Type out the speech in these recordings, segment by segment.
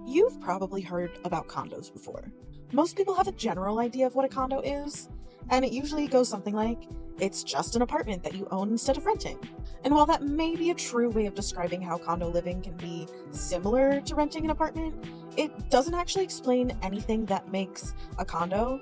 You've probably heard about condos before. Most people have a general idea of what a condo is, and it usually goes something like, it's just an apartment that you own instead of renting. And while that may be a true way of describing how condo living can be similar to renting an apartment, it doesn't actually explain anything that makes a condo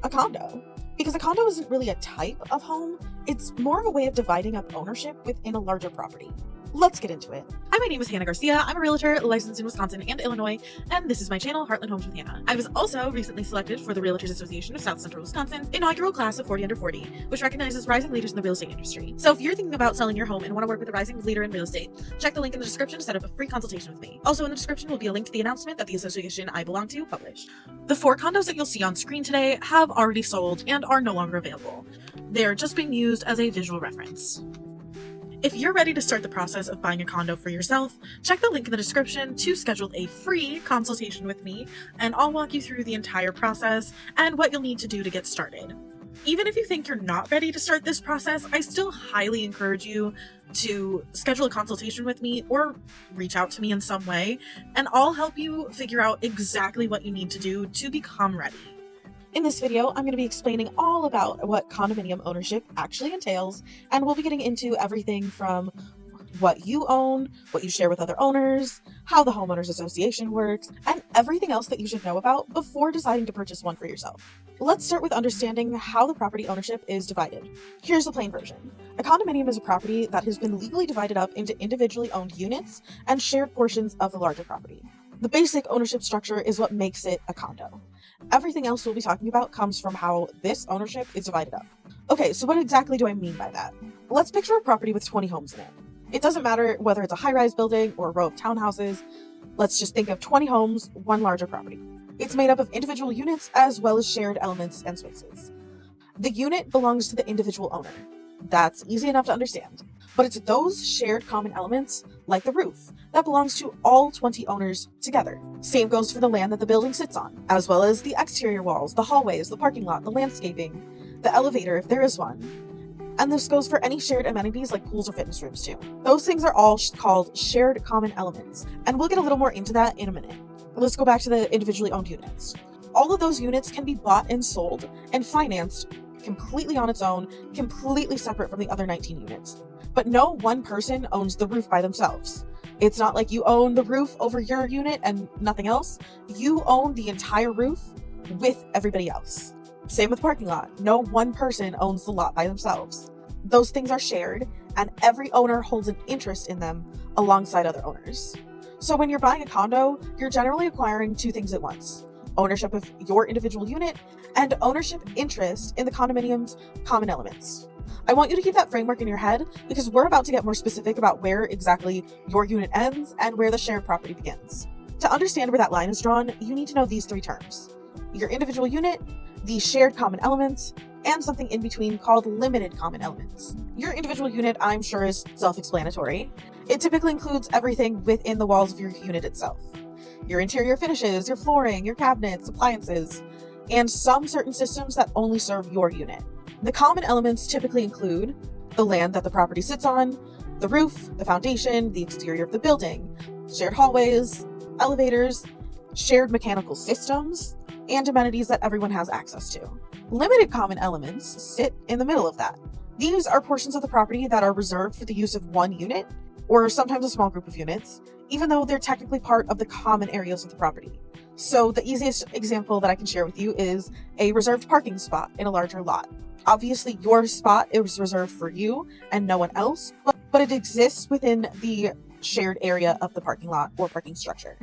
a condo. Because a condo isn't really a type of home, it's more of a way of dividing up ownership within a larger property. Let's get into it. Hi, my name is Hannah Garcia. I'm a realtor licensed in Wisconsin and Illinois, and this is my channel, Heartland Homes with Hannah. I was also recently selected for the Realtors Association of South Central Wisconsin's inaugural class of 40 Under 40, which recognizes rising leaders in the real estate industry. So if you're thinking about selling your home and want to work with a rising leader in real estate, check the link in the description to set up a free consultation with me. Also in the description will be a link to the announcement that the association I belong to published. The 4 condos that you'll see on screen today have already sold and are no longer available. They're just being used as a visual reference. If you're ready to start the process of buying a condo for yourself, check the link in the description to schedule a free consultation with me, and I'll walk you through the entire process and what you'll need to do to get started. Even if you think you're not ready to start this process, I still highly encourage you to schedule a consultation with me or reach out to me in some way, and I'll help you figure out exactly what you need to do to become ready. In this video, I'm going to be explaining all about what condominium ownership actually entails, and we'll be getting into everything from what you own, what you share with other owners, how the homeowners association works, and everything else that you should know about before deciding to purchase one for yourself. Let's start with understanding how the property ownership is divided. Here's the plain version. A condominium is a property that has been legally divided up into individually owned units and shared portions of the larger property. The basic ownership structure is what makes it a condo. Everything else we'll be talking about comes from how this ownership is divided up. Okay, so what exactly do I mean by that? Let's picture a property with 20 homes in it. It doesn't matter whether it's a high-rise building or a row of townhouses. Let's just think of 20 homes, one larger property. It's made up of individual units as well as shared elements and spaces. The unit belongs to the individual owner. That's easy enough to understand. But it's those shared common elements, like the roof, that belongs to all 20 owners together. Same goes for the land that the building sits on, as well as the exterior walls, the hallways, the parking lot, the landscaping, the elevator if there is one. And this goes for any shared amenities like pools or fitness rooms too. Those things are all called shared common elements, and we'll get a little more into that in a minute. Let's go back to the individually owned units. All of those units can be bought and sold and financed completely on its own, completely separate from the other 19 units. But no one person owns the roof by themselves. It's not like you own the roof over your unit and nothing else. You own the entire roof with everybody else. Same with parking lot. No one person owns the lot by themselves. Those things are shared, and every owner holds an interest in them alongside other owners. So when you're buying a condo, you're generally acquiring 2 things at once: ownership of your individual unit and ownership interest in the condominium's common elements. I want you to keep that framework in your head because we're about to get more specific about where exactly your unit ends and where the shared property begins. To understand where that line is drawn, you need to know these 3 terms: your individual unit, the shared common elements, and something in between called limited common elements. Your individual unit, I'm sure, is self-explanatory. It typically includes everything within the walls of your unit itself: your interior finishes, your flooring, your cabinets, appliances, and some certain systems that only serve your unit. The common elements typically include the land that the property sits on, the roof, the foundation, the exterior of the building, shared hallways, elevators, shared mechanical systems, and amenities that everyone has access to. Limited common elements sit in the middle of that. These are portions of the property that are reserved for the use of one unit, or sometimes a small group of units, even though they're technically part of the common areas of the property. So the easiest example that I can share with you is a reserved parking spot in a larger lot. Obviously, your spot is reserved for you and no one else, but it exists within the shared area of the parking lot or parking structure.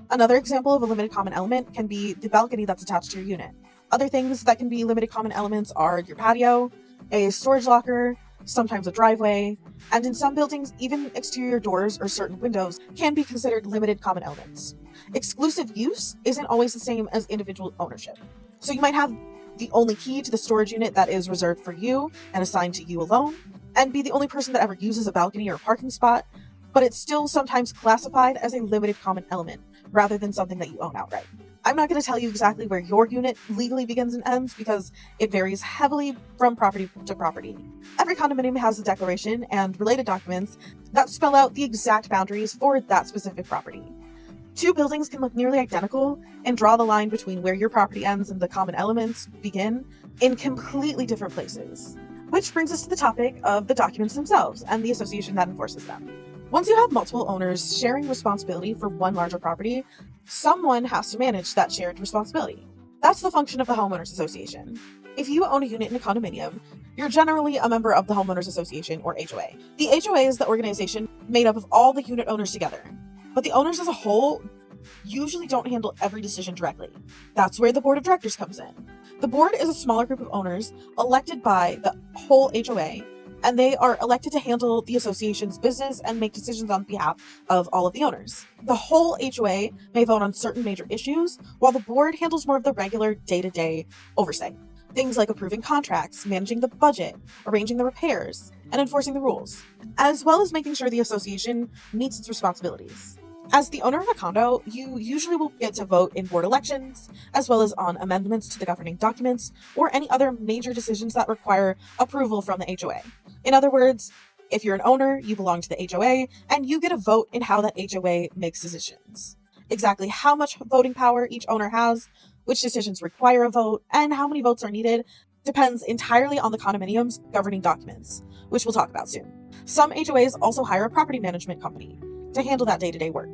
Another example of a limited common element can be the balcony that's attached to your unit. Other things that can be limited common elements are your patio, a storage locker, sometimes a driveway, and in some buildings, even exterior doors or certain windows can be considered limited common elements. Exclusive use isn't always the same as individual ownership. So you might have the only key to the storage unit that is reserved for you and assigned to you alone, and be the only person that ever uses a balcony or a parking spot, but it's still sometimes classified as a limited common element rather than something that you own outright. I'm not going to tell you exactly where your unit legally begins and ends because it varies heavily from property to property. Every condominium has a declaration and related documents that spell out the exact boundaries for that specific property. Two buildings can look nearly identical and draw the line between where your property ends and the common elements begin in completely different places. Which brings us to the topic of the documents themselves and the association that enforces them. Once you have multiple owners sharing responsibility for one larger property, someone has to manage that shared responsibility. That's the function of the homeowners association. If you own a unit in a condominium, you're generally a member of the homeowners association or HOA. The HOA is the organization made up of all the unit owners together, but the owners as a whole usually don't handle every decision directly. That's where the board of directors comes in. The board is a smaller group of owners elected by the whole HOA, and they are elected to handle the association's business and make decisions on behalf of all of the owners. The whole HOA may vote on certain major issues, while the board handles more of the regular day-to-day oversight. Things like approving contracts, managing the budget, arranging the repairs, and enforcing the rules, as well as making sure the association meets its responsibilities. As the owner of a condo, you usually will get to vote in board elections, as well as on amendments to the governing documents, or any other major decisions that require approval from the HOA. In other words, if you're an owner, you belong to the HOA, and you get a vote in how that HOA makes decisions. Exactly how much voting power each owner has, which decisions require a vote, and how many votes are needed depends entirely on the condominium's governing documents, which we'll talk about soon. Some HOAs also hire a property management company to handle that day-to-day work.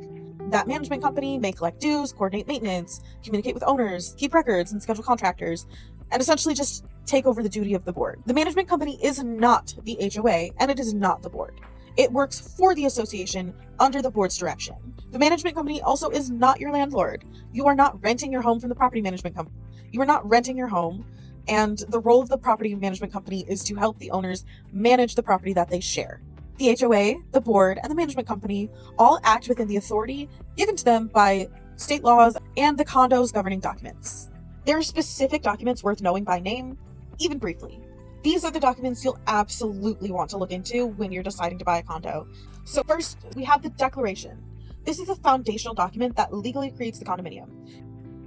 That management company may collect dues, coordinate maintenance, communicate with owners, keep records, and schedule contractors, and essentially just take over the duty of the board. The management company is not the HOA, and it is not the board. It works for the association under the board's direction. The management company also is not your landlord. You are not renting your home from the property management company. You are not renting your home, and the role of the property management company is to help the owners manage the property that they share. The HOA, the board, and the management company all act within the authority given to them by state laws and the condo's governing documents. There are specific documents worth knowing by name, even briefly. These are the documents you'll absolutely want to look into when you're deciding to buy a condo. So first, we have the declaration. This is a foundational document that legally creates the condominium.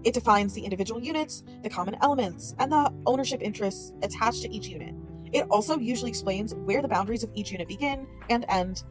It defines the individual units, the common elements, and the ownership interests attached to each unit. It also usually explains where the boundaries of each unit begin and end.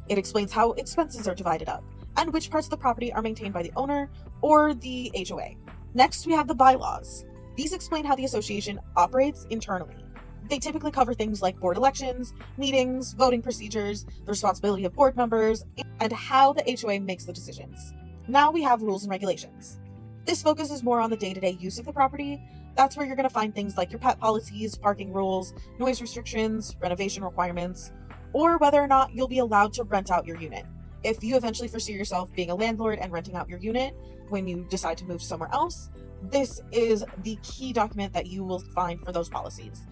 It explains how expenses are divided up, and which parts of the property are maintained by the owner or the HOA. Next, we have the bylaws. These explain how the association operates internally. They typically cover things like board elections, meetings, voting procedures, the responsibility of board members, and how the HOA makes the decisions. Now we have rules and regulations. This focuses more on the day-to-day use of the property. That's where you're going to find things like your pet policies, parking rules, noise restrictions, renovation requirements, or whether or not you'll be allowed to rent out your unit. If you eventually foresee yourself being a landlord and renting out your unit when you decide to move somewhere else, this is the key document that you will find for those policies,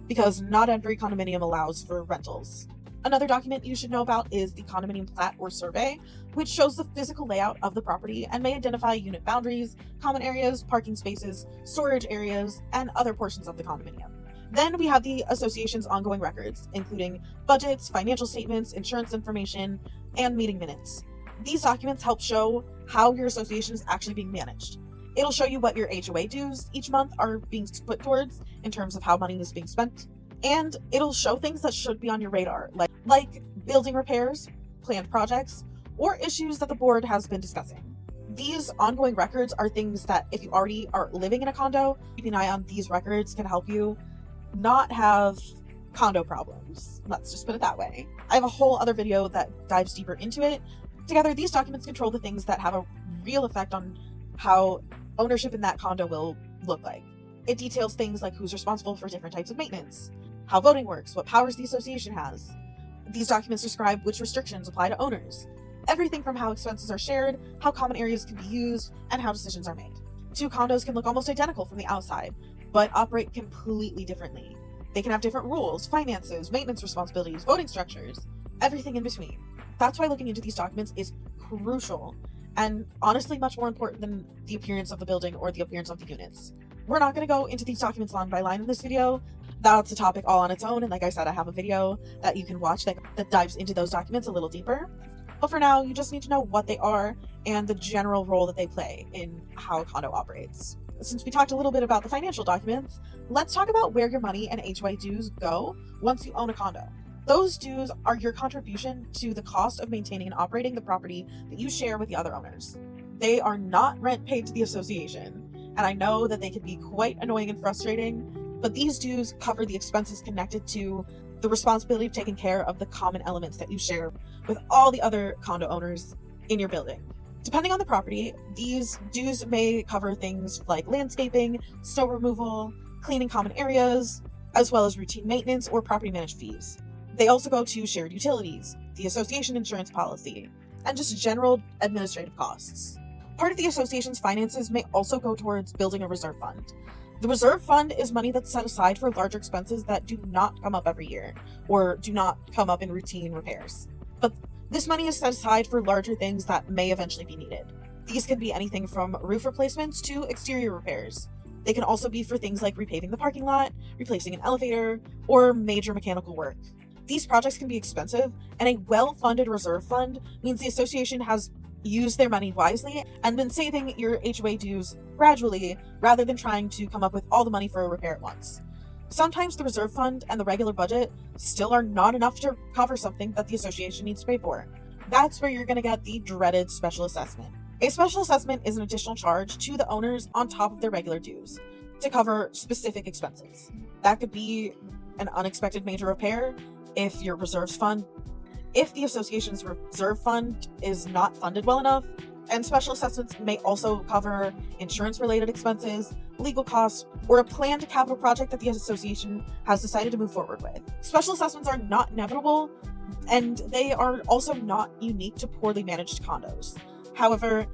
because not every condominium allows for rentals. Another document you should know about is the condominium plat or survey, which shows the physical layout of the property and may identify unit boundaries, common areas, parking spaces, storage areas, and other portions of the condominium. Then we have the association's ongoing records, including budgets, financial statements, insurance information, and meeting minutes. These documents help show how your association is actually being managed. It'll show you what your HOA dues each month are being put towards in terms of how money is being spent. And it'll show things that should be on your radar, like building repairs, planned projects, or issues that the board has been discussing. These ongoing records are things that if you already are living in a condo, keeping an eye on these records can help you not have condo problems. Let's just put it that way. I have a whole other video that dives deeper into it. Together, these documents control the things that have a real effect on how ownership in that condo will look like. It details things like who's responsible for different types of maintenance, how voting works, what powers the association has. These documents describe which restrictions apply to owners. Everything from how expenses are shared, how common areas can be used, and how decisions are made. Two condos can look almost identical from the outside, but operate completely differently. They can have different rules, finances, maintenance responsibilities, voting structures, everything in between. That's why looking into these documents is crucial, and honestly much more important than the appearance of the building or the appearance of the units. We're not going to go into these documents line by line in this video. That's a topic all on its own, and like I said, I have a video that you can watch that dives into those documents a little deeper. But for now, you just need to know what they are and the general role that they play in how a condo operates. Since we talked a little bit about the financial documents, let's talk about where your money and HOA dues go once you own a condo. Those dues are your contribution to the cost of maintaining and operating the property that you share with the other owners. they are not rent paid to the association, and I know that they can be quite annoying and frustrating, but these dues cover the expenses connected to the responsibility of taking care of the common elements that you share with all the other condo owners in your building. Depending on the property, these dues may cover things like landscaping, snow removal, cleaning common areas, as well as routine maintenance or property management fees. They also go to shared utilities, the association insurance policy, and just general administrative costs. Part of the association's finances may also go towards building a reserve fund. The reserve fund is money that's set aside for larger expenses that do not come up every year or do not come up in routine repairs. But this money is set aside for larger things that may eventually be needed. These can be anything from roof replacements to exterior repairs. They can also be for things like repaving the parking lot, replacing an elevator, or major mechanical work. These projects can be expensive, and a well-funded reserve fund means the association has used their money wisely and been saving your HOA dues gradually rather than trying to come up with all the money for a repair at once. Sometimes the reserve fund and the regular budget still are not enough to cover something that the association needs to pay for. That's where you're going to get the dreaded special assessment. A special assessment is an additional charge to the owners on top of their regular dues to cover specific expenses. That could be an unexpected major repair if the association's reserve fund is not funded well enough, and special assessments may also cover insurance-related expenses, legal costs, or a planned capital project that the association has decided to move forward with. Special assessments are not inevitable, and they are also not unique to poorly managed condos. However,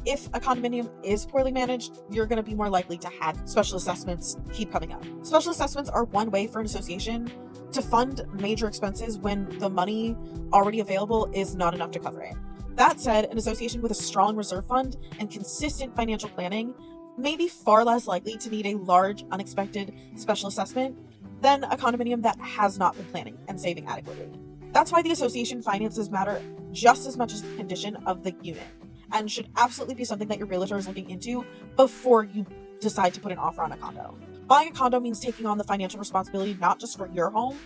if a condominium is poorly managed, you're going to be more likely to have special assessments keep coming up. Special assessments are one way for an association to fund major expenses when the money already available is not enough to cover it. That said, an association with a strong reserve fund and consistent financial planning may be far less likely to need a large, unexpected special assessment than a condominium that has not been planning and saving adequately. That's why the association finances matter just as much as the condition of the unit, and should absolutely be something that your realtor is looking into before you decide to put an offer on a condo. Buying a condo means taking on the financial responsibility not just for your home,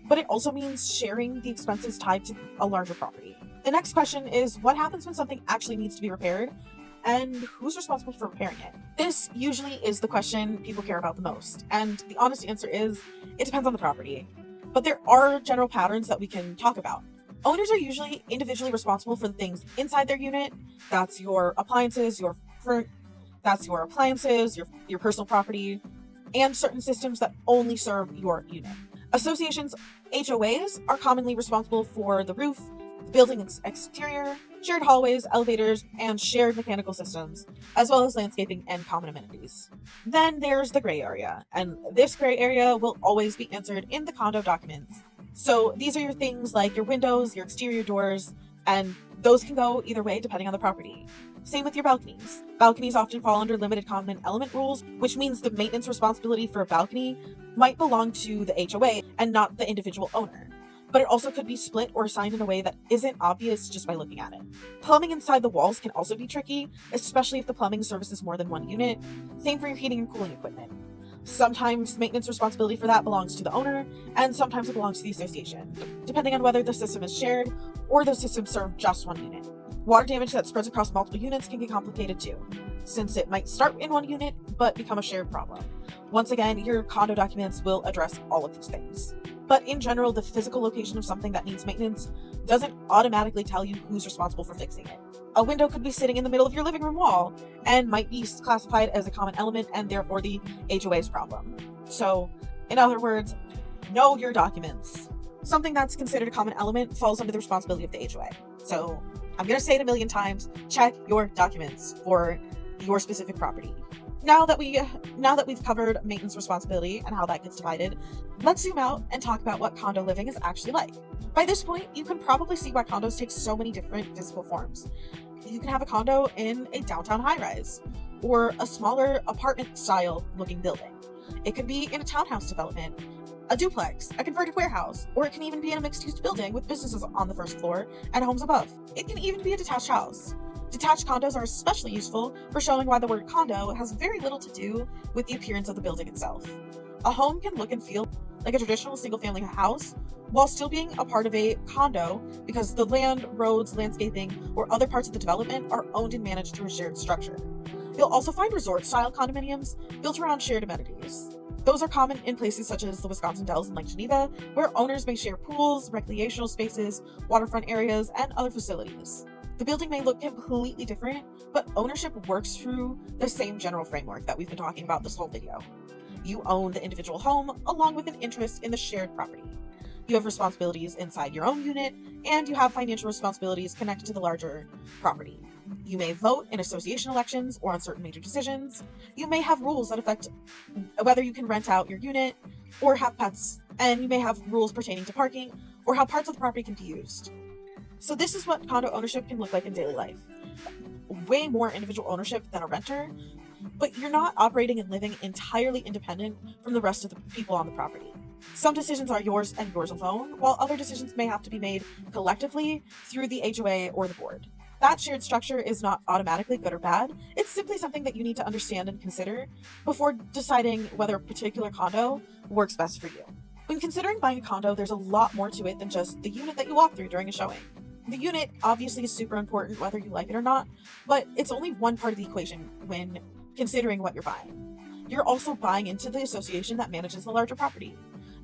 but it also means sharing the expenses tied to a larger property. The next question is, what happens when something actually needs to be repaired, and who's responsible for repairing it? This usually is the question people care about the most, and the honest answer is, it depends on the property. But there are general patterns that we can talk about. Owners are usually individually responsible for the things inside their unit. That's your appliances, your personal property, and certain systems that only serve your unit. Associations, HOAs, are commonly responsible for the roof, the building's exterior, shared hallways, elevators, and shared mechanical systems, as well as landscaping and common amenities. Then there's the gray area, and this gray area will always be answered in the condo documents. So these are your things like your windows, your exterior doors, and those can go either way depending on the property. Same with your balconies. Balconies often fall under limited common element rules, which means the maintenance responsibility for a balcony might belong to the HOA and not the individual owner. But it also could be split or assigned in a way that isn't obvious just by looking at it. Plumbing inside the walls can also be tricky, especially if the plumbing services more than one unit. Same for your heating and cooling equipment. Sometimes maintenance responsibility for that belongs to the owner, and sometimes it belongs to the association, depending on whether the system is shared or the system serves just one unit. Water damage that spreads across multiple units can get complicated too, since it might start in one unit but become a shared problem. Once again, your condo documents will address all of these things. But in general, the physical location of something that needs maintenance doesn't automatically tell you who's responsible for fixing it. A window could be sitting in the middle of your living room wall and might be classified as a common element and therefore the HOA's problem. So, in other words, know your documents. Something that's considered a common element falls under the responsibility of the HOA. So, I'm going to say it a million times, check your documents for your specific property. Now that we've covered maintenance responsibility and how that gets divided, let's zoom out and talk about what condo living is actually like. By this point, you can probably see why condos take so many different physical forms. You can have a condo in a downtown high-rise, or a smaller apartment-style looking building. It could be in a townhouse development, a duplex, a converted warehouse, or it can even be in a mixed-use building with businesses on the first floor and homes above. It can even be a detached house. Detached condos are especially useful for showing why the word condo has very little to do with the appearance of the building itself. A home can look and feel like a traditional single-family house, while still being a part of a condo because the land, roads, landscaping, or other parts of the development are owned and managed through a shared structure. You'll also find resort-style condominiums built around shared amenities. Those are common in places such as the Wisconsin Dells and Lake Geneva, where owners may share pools, recreational spaces, waterfront areas, and other facilities. The building may look completely different, but ownership works through the same general framework that we've been talking about this whole video. You own the individual home along with an interest in the shared property. You have responsibilities inside your own unit, and you have financial responsibilities connected to the larger property. You may vote in association elections or on certain major decisions. You may have rules that affect whether you can rent out your unit or have pets, and you may have rules pertaining to parking or how parts of the property can be used. So this is what condo ownership can look like in daily life. Way more individual ownership than a renter, but you're not operating and living entirely independent from the rest of the people on the property. Some decisions are yours and yours alone, while other decisions may have to be made collectively through the HOA or the board. That shared structure is not automatically good or bad. It's simply something that you need to understand and consider before deciding whether a particular condo works best for you. When considering buying a condo, there's a lot more to it than just the unit that you walk through during a showing. The unit obviously is super important whether you like it or not, but it's only one part of the equation when considering what you're buying. You're also buying into the association that manages the larger property.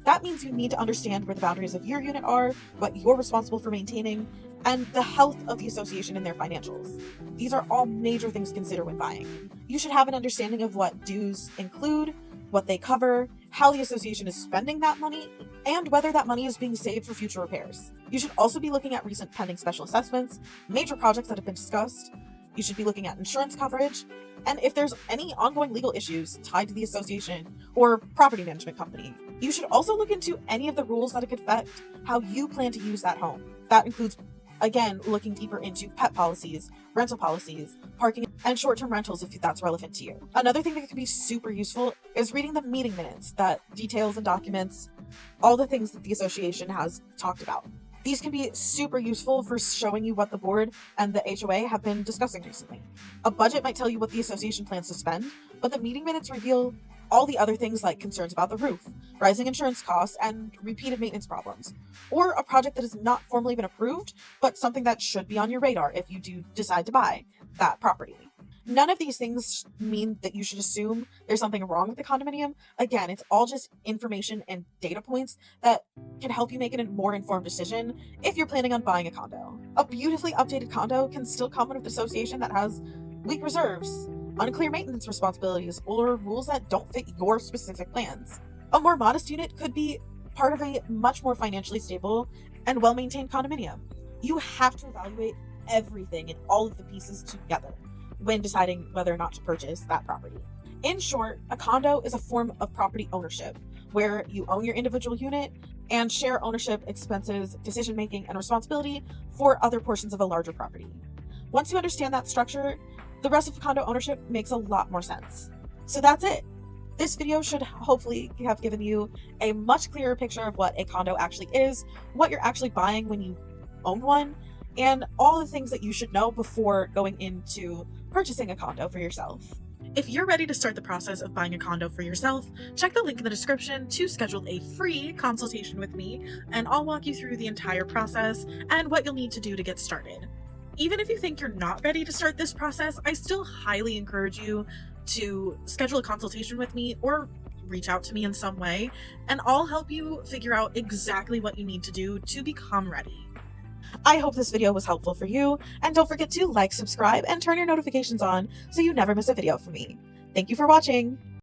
That means you need to understand where the boundaries of your unit are, what you're responsible for maintaining, and the health of the association and their financials. These are all major things to consider when buying. You should have an understanding of what dues include, what they cover, how the association is spending that money, and whether that money is being saved for future repairs. You should also be looking at recent pending special assessments, major projects that have been discussed. You should be looking at insurance coverage, and if there's any ongoing legal issues tied to the association or property management company. You should also look into any of the rules that could affect how you plan to use that home. That includes, again, looking deeper into pet policies, rental policies, parking, and short-term rentals if that's relevant to you. Another thing that can be super useful is reading the meeting minutes that details and documents all the things that the association has talked about. These can be super useful for showing you what the board and the HOA have been discussing recently. A budget might tell you what the association plans to spend, but the meeting minutes reveal all the other things like concerns about the roof, rising insurance costs, and repeated maintenance problems, or a project that has not formally been approved, but something that should be on your radar if you do decide to buy that property. None of these things mean that you should assume there's something wrong with the condominium. Again, it's all just information and data points that can help you make a more informed decision if you're planning on buying a condo. A beautifully updated condo can still come with an association that has weak reserves, unclear maintenance responsibilities, or rules that don't fit your specific plans. A more modest unit could be part of a much more financially stable and well-maintained condominium. You have to evaluate everything and all of the pieces together when deciding whether or not to purchase that property. In short, a condo is a form of property ownership where you own your individual unit and share ownership, expenses, decision-making, and responsibility for other portions of a larger property. Once you understand that structure, the rest of condo ownership makes a lot more sense. So that's it. This video should hopefully have given you a much clearer picture of what a condo actually is, what you're actually buying when you own one, and all the things that you should know before going into purchasing a condo for yourself. If you're ready to start the process of buying a condo for yourself, check the link in the description to schedule a free consultation with me, and I'll walk you through the entire process and what you'll need to do to get started. Even if you think you're not ready to start this process, I still highly encourage you to schedule a consultation with me or reach out to me in some way, and I'll help you figure out exactly what you need to do to become ready. I hope this video was helpful for you, and don't forget to like, subscribe, and turn your notifications on so you never miss a video from me. Thank you for watching!